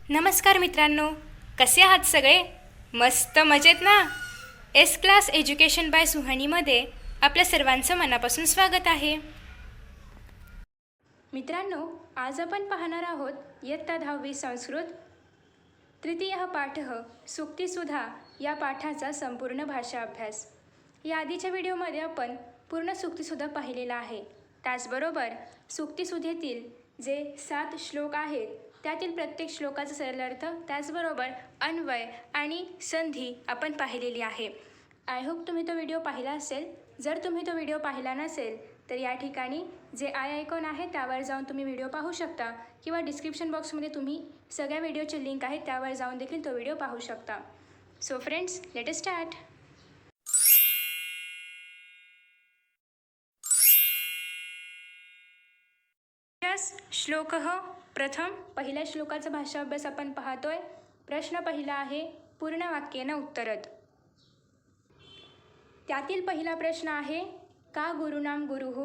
नमस्कार मित्रांनो, कसे आहात सगळे? मस्त मजेत ना? एस क्लास एज्युकेशन बाय सुहानीमध्ये आपल्या सर्वांचं मनापासून स्वागत आहे. मित्रांनो, आज आपण पाहणार आहोत इयत्ता 10वी संस्कृत तृतीय पाठ सूक्तिसुधा या पाठाचा संपूर्ण भाषा अभ्यास. या आधीच्या व्हिडिओमध्ये आपण पूर्ण सूक्तिसुधा पाहिलेला आहे. त्याचबरोबर सूक्तिसुधेतील जे 7 श्लोक आहेत त्यातील प्रत्येक श्लोकाचा सरळ अर्थ, त्याचबरोबर अन्वय आणि संधी आपण पाहिलेली आहे. आय होप तुम्ही तो व्हिडिओ पाहिला असेल. जर तुम्ही तो व्हिडिओ पाहिला नसेल तर या ठिकाणी जे आयकॉन आहे त्यावर जाऊन तुम्ही व्हिडिओ पाहू शकता, किंवा डिस्क्रिप्शन बॉक्समध्ये तुम्ही सगळ्या व्हिडिओचे लिंक आहे त्यावर जाऊन देखील तो व्हिडिओ पाहू शकता. So friends, let us start. श्लोक प्रथम. पहिल्या श्लोकाचा भाषा अभ्यास आपण पाहतोय. प्रश्न पहिला आहे, पूर्ण वाक्येनं उत्तरत. त्यातील पहिला प्रश्न आहे, का गुरुनाम गुरुः?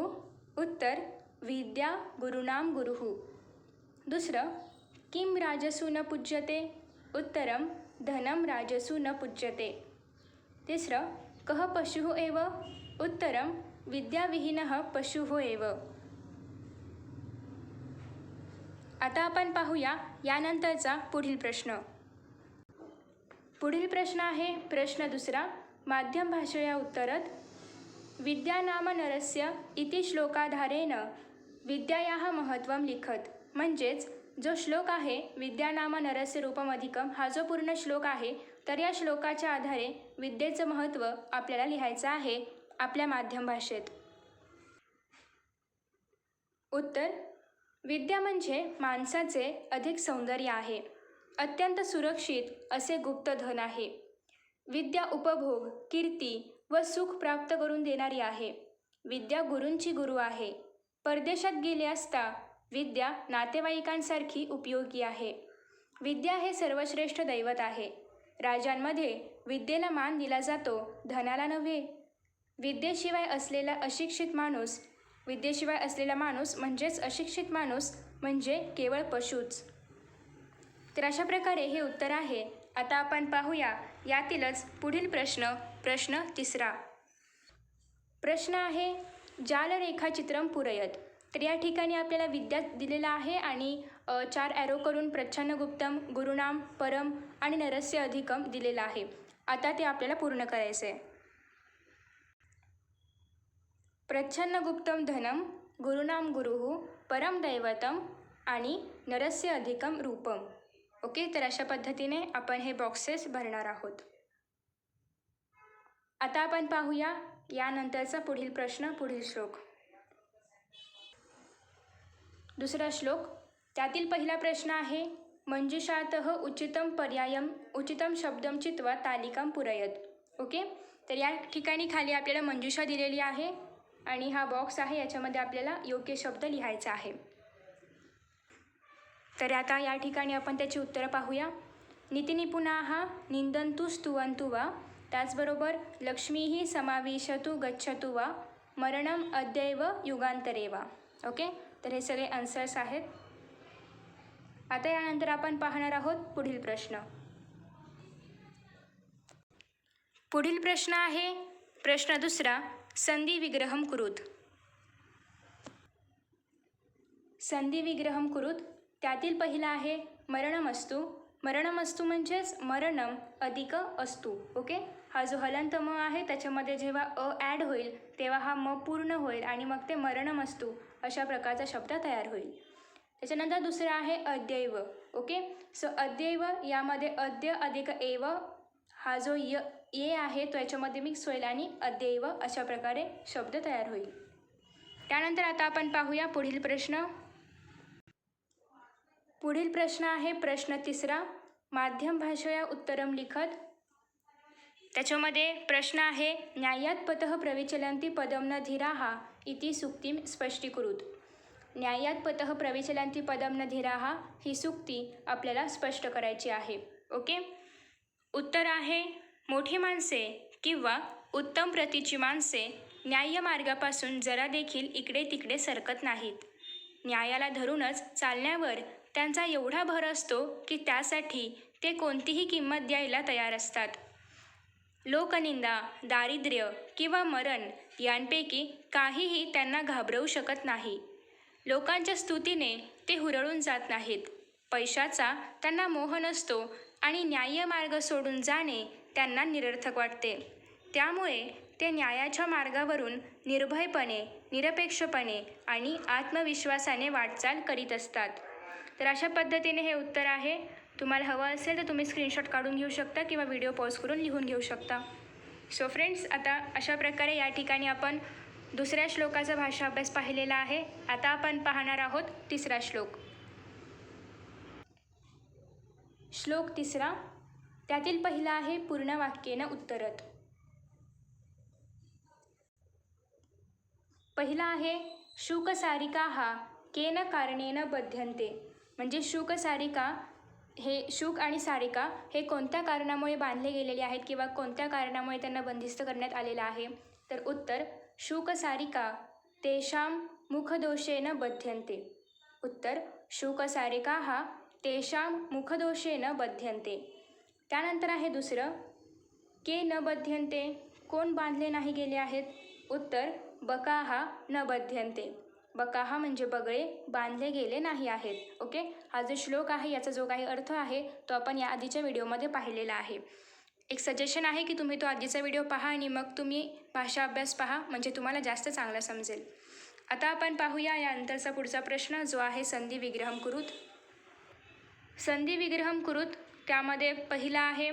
उत्तर, विद्या गुरुनाम गुरुः. दुसरं, किम राजसु न पूज्यते? उत्तरम, धनम राजसु न पूज्यते. तिसरं, कः पशुः एव? उत्तरम, विद्याविहीनः पशुः एव. आता आपण पाहूया यानंतरचा पुढील प्रश्न. पुढील प्रश्न आहे प्रश्न दुसरा, माध्यम भाषया उत्तरत. विद्या नाम नरस्य इति श्लोकाधारेण विद्यायाः महत्त्वं लिखत. म्हणजेच जो श्लोक आहे विद्या नाम नरस्य रूपम अधिकम, हा जो पूर्ण श्लोक आहे तर या श्लोकाच्या आधारे विद्येचं महत्त्व आपल्याला लिहायचं आहे आपल्या माध्यम भाषेत. उत्तर, विद्या म्हणजे माणसाचे अधिक सौंदर्य आहे. अत्यंत सुरक्षित असे गुप्त धन आहे. विद्या उपभोग, कीर्ती व सुख प्राप्त करून देणारी आहे. विद्या गुरूंची गुरु आहे. परदेशात गेले असता विद्या नातेवाईकांसारखी उपयोगी आहे. विद्या हे सर्वश्रेष्ठ दैवत आहे. राजांमध्ये विद्येला मान दिला जातो, धनाला नव्हे. विद्येशिवाय असलेला माणूस म्हणजेच अशिक्षित माणूस म्हणजे केवळ पशुच. तर अशा प्रकारे हे उत्तर आहे. आता आपण पाहूया यातीलच पुढील प्रश्न तिसरा. प्रश्न आहे, जाल रेखाचित्रम पूरयत. तर या ठिकाणी आपल्याला विद्या दिलेला आहे आणि 4 ॲरो करून प्रच्छन्नगुप्तम, गुरुनाम, परम आणि नरस्य अधिकम दिलेला आहे. आता ते आपल्याला पूर्ण करायचे आहे. प्रच्छन्नगुप्तम धनम, गुरुनाम गुरुः, परम दैवतम आणि नरस्य अधिकम रूपम. ओके, तर अशा पद्धतीने आपण हे बॉक्सेस भरणार आहोत. आता आपण पाहूया यानंतरचा पुढील प्रश्न, पुढील श्लोक. दुसरा श्लोक. त्यातील पहिला प्रश्न आहे, मंजुषातः उचितम पर्यायम उचितम शब्दम चित्वा तालिकाम पूरयत. ओके, तर या ठिकाणी खाली आपल्याला मंजुषा दिलेली आहे आणि हा बॉक्स आहे, याच्यामध्ये आपल्याला योग्य शब्द लिहायचा आहे. तर आता या ठिकाणी आपण त्याची उत्तरं पाहूया. नीतिनिपुणाः निंदन्तु स्तुवन्तु वा, त्याचबरोबर लक्ष्मीः समाविशतु गच्छतु वा, मरणम अद्यैव युगांतरे वा. ओके, तर हे सगळे आन्सर्स आहेत. आता यानंतर आपण पाहणार आहोत पुढील प्रश्न. पुढील प्रश्न आहे प्रश्न दुसरा, संधी विग्रहम कुरुत. संधी विग्रहम कुरुत. त्यातील पहिला आहे मरणमस्तु. मरणमस्तु म्हणजेच मरणम अधिक अस्तु. ओके, हा जो हलंत म आहे त्याच्यामध्ये जेव्हा ॲड होईल तेव्हा हा म पूर्ण होईल आणि मग ते मरणमस्तु अशा प्रकारचा शब्द तयार होईल. त्याच्यानंतर दुसरा आहे अद्यैव. ओके, सो अद्यैव यामध्ये अद्य अधिक एव हा जो ये आहे तो याच्यामध्ये मिक्स होईल आणि अद्यैव अशा प्रकारे शब्द तयार होईल. त्यानंतर आता आपण पाहूया पुढील प्रश्न. पुढील प्रश्न आहे प्रश्न तिसरा, माध्यम भाषया उत्तरम लिखत. त्याच्यामध्ये प्रश्न आहे, न्यायात पतः प्रविचलन्ति पदम न धीराः इति सूक्तिम स्पष्टीकुरुत. न्यायात पतः प्रविचलन्ति पदम न धीराः ही सूक्ती आपल्याला स्पष्ट करायची आहे. ओके, उत्तर आहे, मोठी माणसे किंवा उत्तम प्रतीची माणसे न्याय्य मार्गापासून जरा देखील इकडे तिकडे सरकत नाहीत. न्यायाला धरूनच चालण्यावर त्यांचा एवढा भर असतो की त्यासाठी ते कोणतीही किंमत द्यायला तयार असतात. लोकनिंदा, दारिद्र्य किंवा मरण यांपैकी काहीही त्यांना घाबरवू शकत नाही. लोकांच्या स्तुतीने ते हुरळून जात नाहीत. पैशाचा त्यांना मोह नसतो आणि न्याय्य मार्ग सोडून जाणे त्यांना निरर्थक वाटते. त्यामुळे ते न्यायाच्या मार्गावरून निर्भयपणे, निरपेक्षपणे आणि आत्मविश्वासाने वाटचाल करीत असतात. तर अशा पद्धतीने हे उत्तर आहे. तुम्हाला हवं असेल तर तुम्ही स्क्रीनशॉट काढून घेऊ शकता किंवा व्हिडिओ पॉज करून लिहून घेऊ शकता. सो फ्रेंड्स, आता अशा प्रकारे या ठिकाणी आपण दुसऱ्या श्लोकाचा भाषा अभ्यास पाहिलेला आहे. आता आपण पाहणार आहोत तिसरा श्लोक. श्लोक तिसरा, त्यातील पहिला आहे पूर्ण वाक्येन उत्तरत. पहिला आहे शुकसारिकाः केन कारणेन बध्यन्ते. म्हणजे शुकसारिका हे शुक आणि सारिका हे कोणत्या कारणामुळे बांधले गेलेले आहेत किंवा कोणत्या कारणामुळे त्यांना बंदिस्त करण्यात आलेलं आहे. तर उत्तर शुकसारिका तेषां मुखदोषेन बध्यन्ते. उत्तर शुकसारिकाः तेषां मुखदोषेन बध्यन्ते. त्यानंतर आहे दुसरं, के न बध्यन्ते, कोण बांधले नाही गेले आहेत. उत्तर बकाः न बध्यन्ते. बकाहा म्हणजे बगळे बांधले गेले नाही आहेत. ओके, हा जो श्लोक आहे याचा जो काही अर्थ आहे तो आपण या आधीच्या व्हिडिओमध्ये पाहिलेला आहे. एक सजेशन आहे की तुम्ही तो आधीचा व्हिडिओ पहा आणि मग तुम्ही भाषा अभ्यास पहा, म्हणजे तुम्हाला जास्त चांगला समजेल. आता आपण पाहूया यानंतरचा पुढचा प्रश्न जो आहे संधी विग्रहम कुरुत. संधी विग्रहम कुरुत त्यामध्ये पहिला आहे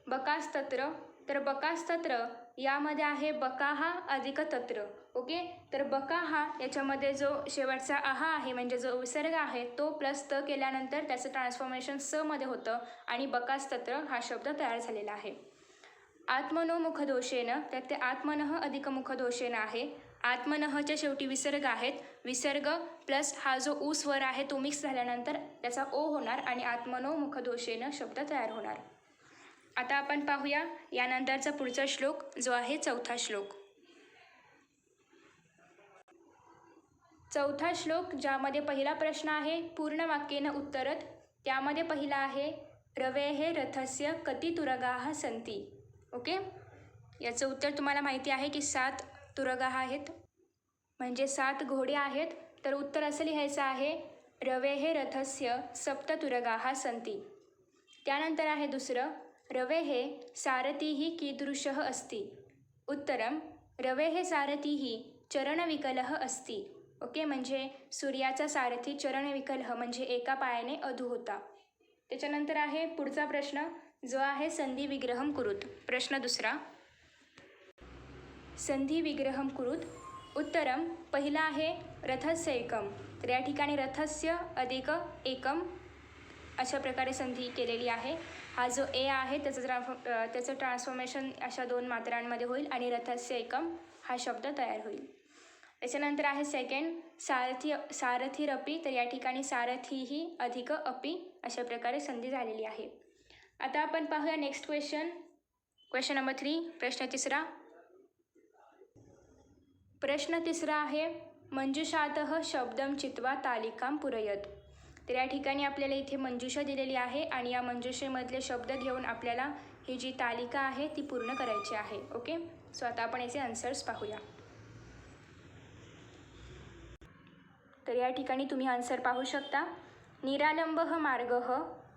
बकास्तत्र. तर बकास्तत्र यामध्ये आहे बकाहा अधिक तत्र. ओके, तर बकाहा याच्यामध्ये जो शेवटचा आहा आहे म्हणजे जो विसर्ग आहे तो प्लस त केल्यानंतर त्याचं ट्रान्सफॉर्मेशन स मध्ये होतं आणि बकास्तत्र हा शब्द तयार झालेला आहे. आत्मनो मुखदोषेन, तर ते आत्मनः अधिक मुखदोषेन आहे. आत्मनःच्या शेवटी विसर्ग आहेत. विसर्ग प्लस हा जो ऊ स्वर आहे तो मिक्स झाल्यानंतर त्याचा ओ होणार आणि आत्मनो मुखदोषेन शब्द तयार होणार. आता आपण पाहूया यानंतरचा पुढचा श्लोक जो आहे चौथा श्लोक. चौथा श्लोक ज्यामध्ये पहिला प्रश्न आहे पूर्ण वाक्येन उत्तरत. त्यामध्ये पहिला आहे रवेः रथस्य कति तुरगाः सन्ति. ओके, याचं उत्तर तुम्हाला माहिती आहे की 7 तुरगाः आहेत म्हणजे 7 घोडे आहेत. तर उत्तर असं लिहायचं आहे रवेः रथस्य सप्त तुरगाः सन्ति. त्यानंतर आहे दुसरं रवेः सारथिः कीदृशः अस्ति. उत्तरम रवेः सारथिः चरणविकलः अस्ति. ओके, म्हणजे सूर्याचा सारथी चरणविकलः म्हणजे एका पायाने अधू होता. त्याच्यानंतर आहे पुढचा प्रश्न जो आहे संधी विग्रहम कुरुत. प्रश्न दुसरा, संधी विग्रहम कुरुत. उत्तरम पहिला आहे रथस्य एकम. तर या ठिकाणी रथस्य अधिक एकम अशा प्रकारे संधी केलेली आहे. हा जो ए आहे त्याचं ट्रान्सफॉर्मेशन अशा 2 मात्रांमध्ये होईल आणि रथस्य एकम हा शब्द तयार होईल. त्याच्यानंतर आहे सेकंड सारथीरपी. तर या ठिकाणी सारथीही अधिक अपी अशा प्रकारे संधी झालेली आहे. आता आपण पाहूया नेक्स्ट क्वेश्चन नंबर 3. प्रश्न तिसरा. प्रश्न तिसरा आहे मंजुषातः शब्दम चित्वा तालिकाम पुरयत. तर या ठिकाणी आपल्याला इथे मंजुषा दिलेली आहे आणि या मंजुषेमधले शब्द घेऊन आपल्याला ही जी तालिका आहे ती पूर्ण करायची आहे. ओके, सो आता आपण याचे आन्सर्स पाहूया. तर या ठिकाणी तुम्ही आन्सर पाहू शकता. निरालंबः मार्गः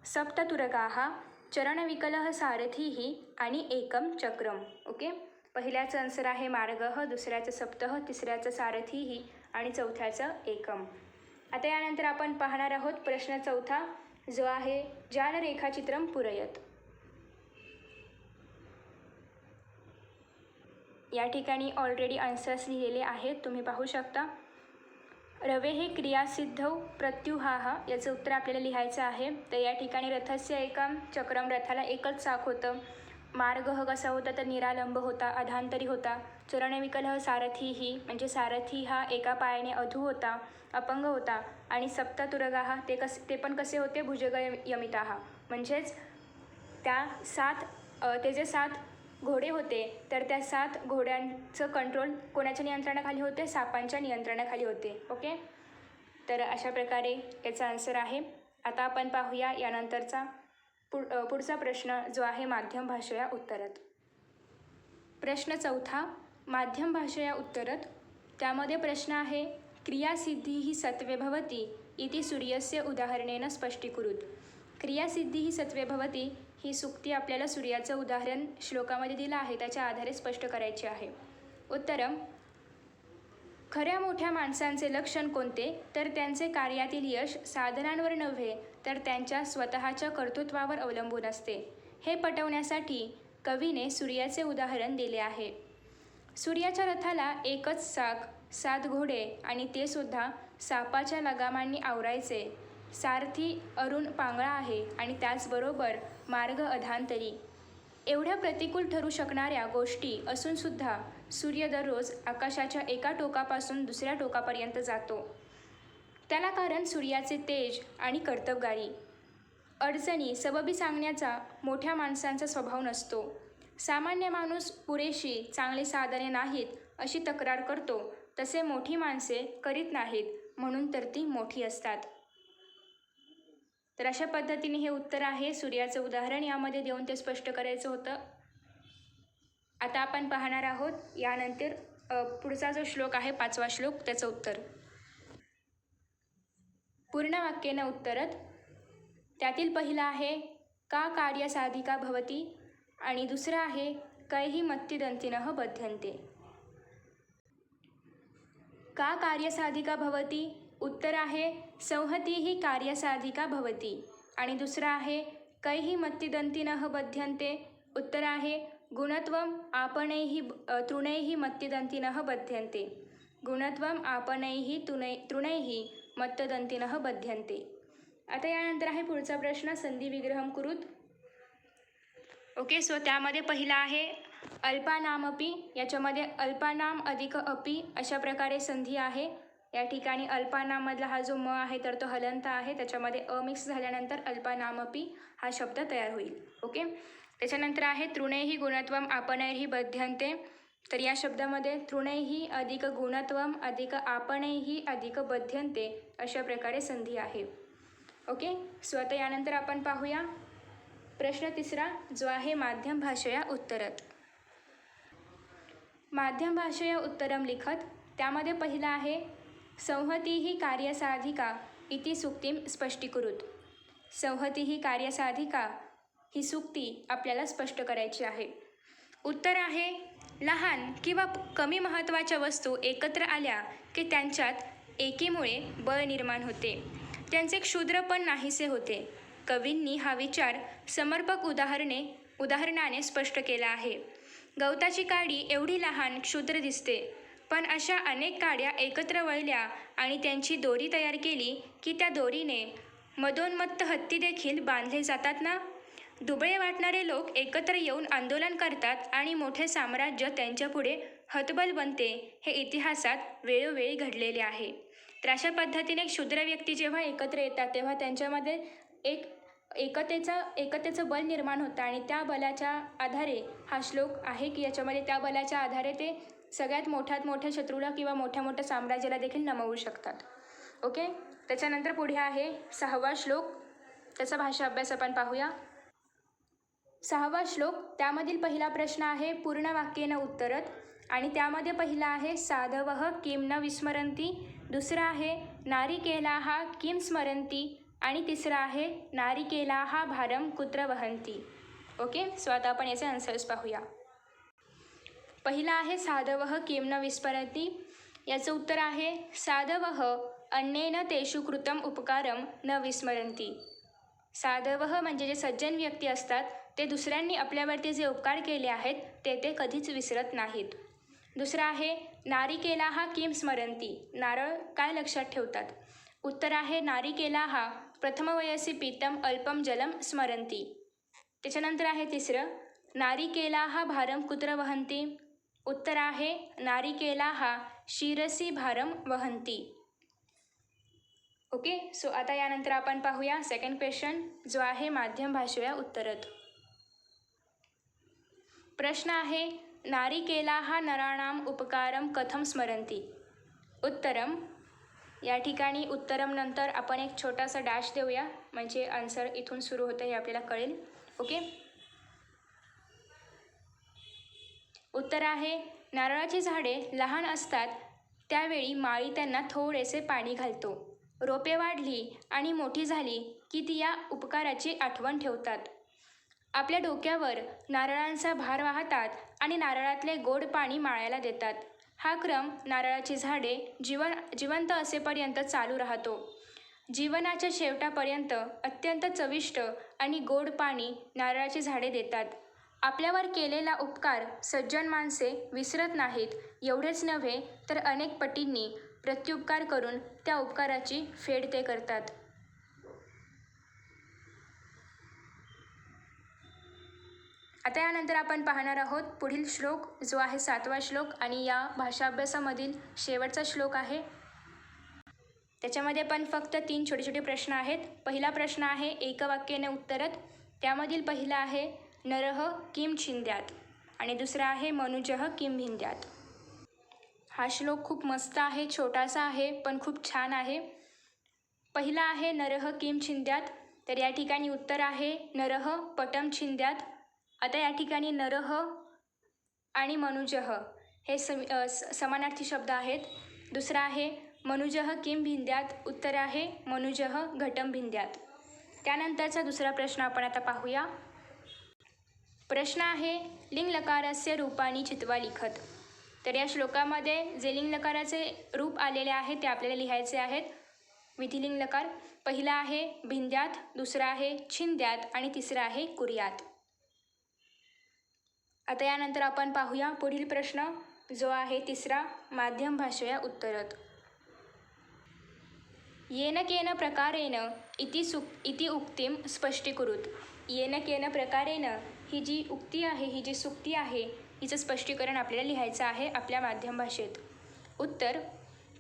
सप्ततुरगाः चरणविकलः सारथीः आणि एकम चक्रम. ओके, पहिल्याचं आन्सर आहे मार्गः, दुसऱ्याचं सप्तः, तिसऱ्याचं सारथीः आणि चौथ्याचं एकम. आता यानंतर आपण पाहणार आहोत प्रश्न चौथा जो आहे जाल रेखाचित्रम पुरयत. या ठिकाणी ऑलरेडी आन्सर्स लिहिलेले आहेत, तुम्ही पाहू शकता. रवेः क्रियासिद्धौ प्रत्युहाः याचं उत्तर आपल्याला लिहायचं आहे. तर या ठिकाणी रथस्य एकम चक्रम, रथाला एकच चाक होतं. मार्गः कसा होता तर निरालंब होता, अधांतरी होता. चरणविकलः सारथीही म्हणजे सारथी हा एका पायाने अधू होता, अपंग होता. आणि सप्ततुरगाः ते पण कसे होते भुजगयमिताः म्हणजेच ते जे 7 घोडे होते तर त्या 7 घोड्यांचं कंट्रोल कोणाच्या नियंत्रणाखाली होते, सापांच्या नियंत्रणाखाली होते. ओके, तर अशा प्रकारे याचा आन्सर आहे. आता आपण पाहूया यानंतरचा पुढचा प्रश्न जो आहे माध्यम भाषया उत्तरत. प्रश्न चौथा माध्यम भाषया उत्तरत. त्यामध्ये प्रश्न आहे क्रियासिद्धी ही सत्वे भवती इति सूर्यस्य उदाहरणेन स्पष्टीकुरुत. क्रियासिद्धी ही सत्वे भवती ही सुक्ती आपल्याला सूर्याचं उदाहरण श्लोकामध्ये दिलं आहे त्याच्या आधारे स्पष्ट करायची आहे. उत्तरम खऱ्या मोठ्या माणसांचे लक्षण कोणते तर त्यांचे कार्यातील यश साधनांवर नव्हे तर त्यांच्या स्वतःच्या कर्तृत्वावर अवलंबून असते. हे पटवण्यासाठी कवीने सूर्याचे उदाहरण दिले आहे. सूर्याच्या रथाला एकच चाक 7 घोडे आणि ते सुद्धा सापाच्या लगामांनी आवरायचे. सारथी अरुण पांगळा आहे आणि त्याचबरोबर मार्ग अधांतरी. एवढ्या प्रतिकूल ठरू शकणाऱ्या गोष्टी असूनसुद्धा सूर्य दररोज आकाशाच्या एका टोकापासून दुसऱ्या टोकापर्यंत जातो. त्याला कारण सूर्याचे तेज आणि कर्तबगारी. अडचणी सबबी सांगण्याचा मोठ्या माणसांचा स्वभाव नसतो. सामान्य माणूस पुरेशी चांगली साधने नाहीत अशी तक्रार करतो, तसे मोठी माणसे करीत नाहीत म्हणून तर ती मोठी असतात. तर अशा पद्धतीने हे उत्तर आहे. सूर्याचं उदाहरण यामध्ये देऊन ते स्पष्ट करायचं होतं. आता आपण पाहणार आहोत यानंतर पुढचा जो श्लोक आहे 5वा श्लोक त्याचं उत्तर. पूर्ण वाक्येन उत्तरत. त्यातील पहिला आहे का कार्यसाधिका भवती आणि दुसरा आहे कैहि मत्तिदन्तिनः बध्यन्ते. का कार्यसाधिका भवती उत्तर आहे संहतीही कार्यसाधिका भवती आणि दुसरा आहे कैहि मत्तिदन्तिनः बध्यन्ते उत्तर आहे गुणत्वम आपणैहि तृणैहि मत्तिदन्तिनः बध्यन्ते. गुणत्वम आपणैहि तृणैहि मत्तदन्तिनः बध्यन्ते. आता यानंतर आहे पुढचा प्रश्न संधी विग्रहम कुरुत. ओके, सो त्यामध्ये पहिला आहे अल्पानामपि. याच्यामध्ये अल्पानाम अधिक अपि अशा प्रकारे संधी आहे. या ठिकाणी अल्पानाममधला हा जो म आहे तर तो हलंत आहे, त्याच्यामध्ये अ मिक्स झाल्यानंतर अल्पानामपि हा शब्द तयार होईल. ओके, त्याच्यानंतर आहे तृणैहि गुणत्वम आपणैहि बध्यन्ते. तर या शब्दामध्ये तृणैहि अधिक गुणत्वम अधिक आपणैहि अधिक बध्यन्ते अशा प्रकारे संधी आहे. ओके, सो आता यानंतर आपण पाहूया प्रश्न तिसरा जो आहे माध्यम भाषया उत्तरत. माध्यम भाषया उत्तरम लिखत. त्यामध्ये पहिला आहे संहतीही कार्यसाधिका इति सुक्तीम स्पष्टीकुरुत. संहतीही कार्यसाधिका ही सुक्ती आपल्याला स्पष्ट करायची आहे. उत्तर आहे लहान किंवा कमी महत्त्वाच्या वस्तू एकत्र आल्या की त्यांच्यात एकीमुळे बळ निर्माण होते. त्यांचे क्षुद्रपण नाहीसे होते. कवींनी हा विचार समर्पक उदाहरणाने स्पष्ट केला आहे. गवताची काडी एवढी लहान क्षुद्र दिसते, पण अशा अनेक काड्या एकत्र वळल्या आणि त्यांची दोरी तयार केली की त्या दोरीने मदोन्मत्त हत्ती देखील बांधले जातात ना. दुबळे वाटणारे लोक एकत्र येऊन आंदोलन करतात आणि मोठे साम्राज्य त्यांच्यापुढे हतबल बनते. हे इतिहासात वेळोवेळी घडलेले आहे. तर अशा पद्धतीने क्षुद्र व्यक्ती जेव्हा एकत्र येतात तेव्हा त्यांच्यामध्ये एकतेचं बल निर्माण होतं आणि त्या बलाच्या आधारे हा श्लोक आहे की याच्यामध्ये त्या बलाच्या आधारे ते सगळ्यात मोठ्या शत्रूला किंवा मोठ्या साम्राज्याला देखील नमवू शकतात. ओके, त्याच्यानंतर पुढे आहे 6वा श्लोक. त्याचा भाषा अभ्यास आपण पाहूया. 6वा श्लोक. त्यामधील पहिला प्रश्न आहे पूर्ण वाक्येन उत्तरत आणि त्यामध्ये पहिला आहे साधवः किं न विस्मरन्ति. दुसरा आहे नारिकेलाः किं स्मरन्ति आणि तिसरा आहे नारिकेलाः भारम कुत्र वहन्ति. ओके, सो आता आपण याचे आन्सर्स पाहूया. पहिला आहे साधवः किं न विस्मरन्ति. याचं उत्तर आहे साधवः अन्येन तेषु कृतम उपकारम न विस्मरन्ति. साधवः म्हणजे जे सज्जन व्यक्ती असतात ते दुसऱ्यांनी आपल्यावरती जे उपकार केले आहेत ते कधीच विसरत नाहीत. दुसरा आहे नारिकेलाः किं स्मरन्ति. नारळ काय लक्षात ठेवतात. उत्तर आहे नारिकेलाः प्रथमवयसी पीतम अल्पम जलम स्मरन्ति. त्याच्यानंतर आहे तिसरं नारिकेलाः भारम कुत्र वहन्ति. उत्तर आहे नारिकेलाः शिरसी भारम वहन्ति. ओके, सो आता यानंतर आपण पाहूया सेकंड क्वेश्चन जो आहे माध्यम भाषया उत्तरत. प्रश्न आहे नारिकेलाः नराणाम उपकारम कथम स्मरन्ति. उत्तरम. या ठिकाणी उत्तरम नंतर आपण एक छोटासा डॅश देऊया म्हणजे आन्सर इथून सुरू होतं हे आपल्याला कळेल. ओके. उत्तर आहे नारळाची झाडे लहान असतात त्यावेळी माळी त्यांना थोडेसे पाणी घालतो. रोपे वाढली आणि मोठी झाली की ती या उपकाराची आठवण ठेवतात. आपल्या डोक्यावर नारळांचा भार वाहतात आणि नारळातले गोड पाणी माळ्याला देतात. हा क्रम नारळाची झाडे जिवंत असेपर्यंत चालू राहतो. जीवनाच्या शेवटापर्यंत अत्यंत चविष्ट आणि गोड पाणी नारळाची झाडे देतात. आपल्यावर केलेला उपकार सज्जन माणसे विसरत नाहीत. एवढेच नव्हे तर अनेक पटींनी प्रत्युपकार करून त्या उपकाराची फेड ते करतात. आता यानंतर आपण पाहणार आहोत पुढील श्लोक, जो आहे 7वा श्लोक आणि या भाषा अभ्यासामधील शेवटचा श्लोक आहे. त्याच्यामध्ये पण फक्त 3 छोटे छोटे प्रश्न आहेत. पहिला प्रश्न आहे एकवाक्याने उत्तरत. त्यामधील पहिला आहे नरः किं छिंद्यात् आणि दुसरा आहे मनुजः किं भिंद्यात्. हा श्लोक खूप मस्त आहे, छोटासा आहे पण खूप छान आहे. पहिला आहे नरः किं छिंद्यात्, तर या ठिकाणी उत्तर आहे नरः पटं छिंद्यात्. आता या ठिकाणी नरः आणि मनुजः हे समानार्थी शब्द आहेत. दुसरा आहे मनुजः किं भिंद्यात्, उत्तर आहे मनुजः घटं भिंद्यात्. त्यानंतरचा दुसरा प्रश्न आपण आता पाहूया. प्रश्न आहे लिंग लकारस्य रूपानी चित्वा लिखत. तर या श्लोकामध्ये जे लिंग लकाराचे रूप आलेले आहे ते आपल्याला लिहायचे आहेत. विधिलिंग लकार पहिला आहे भिंद्यात, दुसरा आहे छिंद्यात आणि तिसरा आहे कुर्यात. आता यानंतर आपण पाहूया पुढील प्रश्न, जो आहे तिसरा माध्यम भाषया उत्तरत. येन केन प्रकारेण इति उक्तिं स्पष्टीकुरुत. येन केन प्रकारेण ही जी उक्ती आहे, ही जी सुक्ती आहे, हिचं स्पष्टीकरण आपल्याला लिहायचं आहे आपल्या माध्यम भाषेत. उत्तर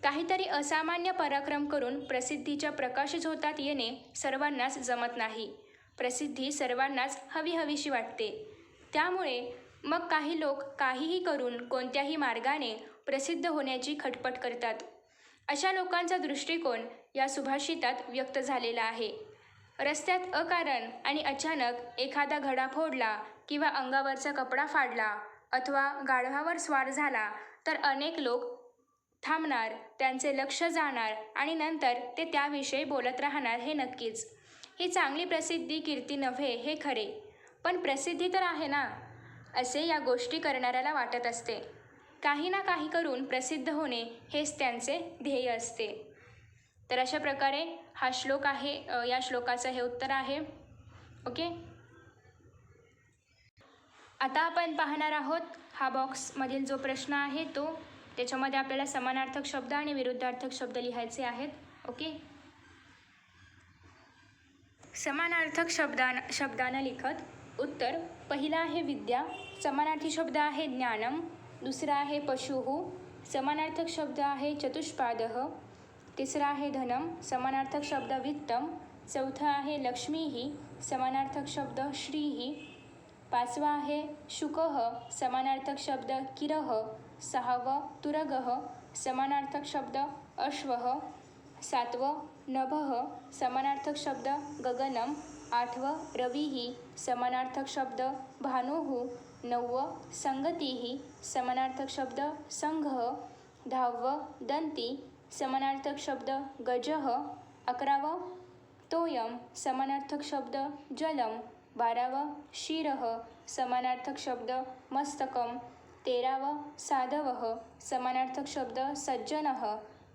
काहीतरी असामान्य पराक्रम करून प्रसिद्धीच्या प्रकाशित होतात येणे सर्वांनाच जमत नाही. प्रसिद्धी सर्वांनाच हवीहवीशी वाटते. त्यामुळे मग काही लोक काहीही करून कोणत्याही मार्गाने प्रसिद्ध होण्याची खटपट करतात. अशा लोकांचा दृष्टिकोन या सुभाषितात व्यक्त झालेला आहे. रस्त्यात अकारण आणि अचानक एखादा घडा फोडला किंवा अंगावरचा कपडा फाडला अथवा गाढवावर स्वार झाला तर अनेक लोक थांबणार, त्यांचे लक्ष जाणार आणि नंतर ते त्याविषयी बोलत राहणार हे नक्कीच. ही चांगली प्रसिद्धी कीर्ती नव्हे हे खरे, पण प्रसिद्धी तर आहे ना, असे या गोष्टी करणाऱ्याला वाटत असते. काही ना काही करून प्रसिद्ध होणे हेच त्यांचे ध्येय असते. तर अशा प्रकारे हा श्लोक आहे, या श्लोकाचं हे उत्तर आहे. ओके. आता आपण पाहणार आहोत हा बॉक्समधील जो प्रश्न आहे तो, त्याच्यामध्ये आपल्याला समानार्थक शब्द आणि विरुद्धार्थक शब्द लिहायचे आहेत. ओके. समानार्थक शब्दानं लिखत. उत्तर पहिला आहे विद्या, समानार्थी शब्द आहे ज्ञानम. दुसरा आहे पशुः, समानार्थक शब्द आहे चतुष्पादः. तिसरा आहे धनम, समानार्थक शब्द वित्तम. चौथा आहे लक्ष्मीः, समानार्थक शब्द श्रीः. पाचवा आहे शुकः, समानार्थक शब्द किरः. सहावं तुरगः, समानार्थक शब्द अश्वः. सातवं नभः, समानार्थक शब्द गगनम. आठवं रविः, समानार्थक शब्द भानुः. नववं संगतीः, समानार्थक शब्द संघः. 10वं दंती, समानार्थक शब्द गजः. 11वं तोयम, समानार्थक शब्द जलम. 12वं शिरः, समानार्थक शब्द मस्तकम. 13वं साधवः, समानार्थक शब्द सज्जनः.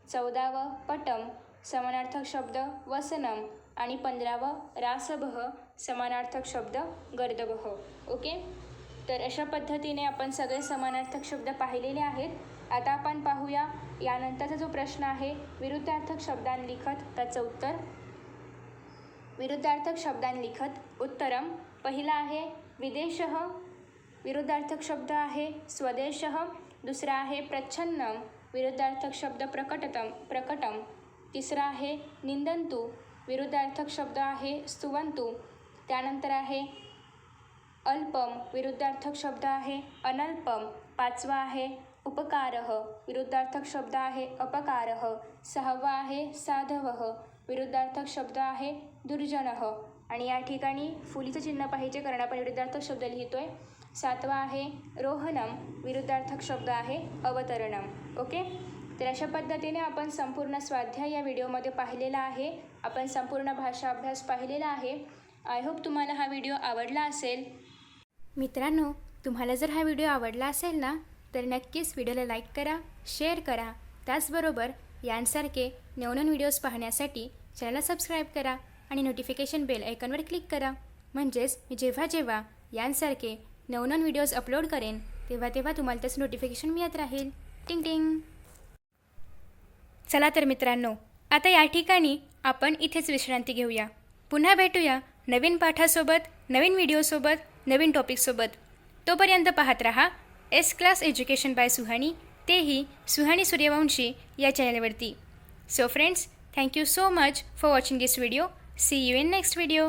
14वं पटम, समानार्थक शब्द वसनम. आणि 15वं रासभः, समानार्थक शब्द गर्दभः. ओके. तर अशा पद्धतीने आपण सगळे समानार्थक शब्द पाहिलेले आहेत. आता आपण पाहूया यानंतरचा जो प्रश्न आहे विरुद्धार्थक शब्दान लिखत, त्याचं उत्तर. विरुद्धार्थक शब्दान लिखत उत्तरम पहिला आहे विदेशः, विरुद्धार्थक शब्द आहे स्वदेशः. दुसरा आहे प्रच्छन्नम, विरुद्धार्थक शब्द प्रकटम. तिसरा आहे निंदंतु, विरुद्धार्थक शब्द आहे स्तुवंतु. त्यानंतर आहे अल्पम, विरुद्धार्थक शब्द आहे अनल्पम. पाचवा आहे उपकारः, विरुद्धार्थक शब्द आहे अपकारः. सहावा आहे साधवः, विरुद्धार्थक शब्द आहे दुर्जनः आणि या ठिकाणी फुलीचं चिन्ह पाहिजे कारण आपण विरुद्धार्थक शब्द लिहितोय. 7वा आहे रोहनम, विरुद्धार्थक शब्द आहे अवतरणम. ओके, तर अशा पद्धतीने आपण संपूर्ण स्वाध्याय या व्हिडिओमध्ये पाहिलेला आहे. आपण संपूर्ण भाषा अभ्यास पाहिलेला आहे. आय होप तुम्हाला हा व्हिडिओ आवडला असेल. मित्रांनो, तुम्हाला जर हा व्हिडिओ आवडला असेल ना तर नक्कीच व्हिडिओला लाईक करा, शेअर करा. त्याचबरोबर यांसारखे नवनवीन व्हिडिओज पाहण्यासाठी चॅनलला सबस्क्राईब करा आणि नोटिफिकेशन बेल आयकॉनवर क्लिक करा. म्हणजेच मी जेव्हा जेव्हा यांसारखे नवनवीन व्हिडिओज अपलोड करेन तेव्हा तुम्हाला त्याचं नोटिफिकेशन मिळत राहील. टिंग टिंग. चला तर मित्रांनो, आता या ठिकाणी आपण इथेच विश्रांती घेऊया. पुन्हा भेटूया नवीन पाठासोबत, नवीन व्हिडिओसोबत, नवीन टॉपिकसोबत. तोपर्यंत पाहत रहा S class education by Suhani, तेही सुहानी सूर्यवंशी या चॅनलवरती. So friends, thank you so much for watching this video. See you in next video.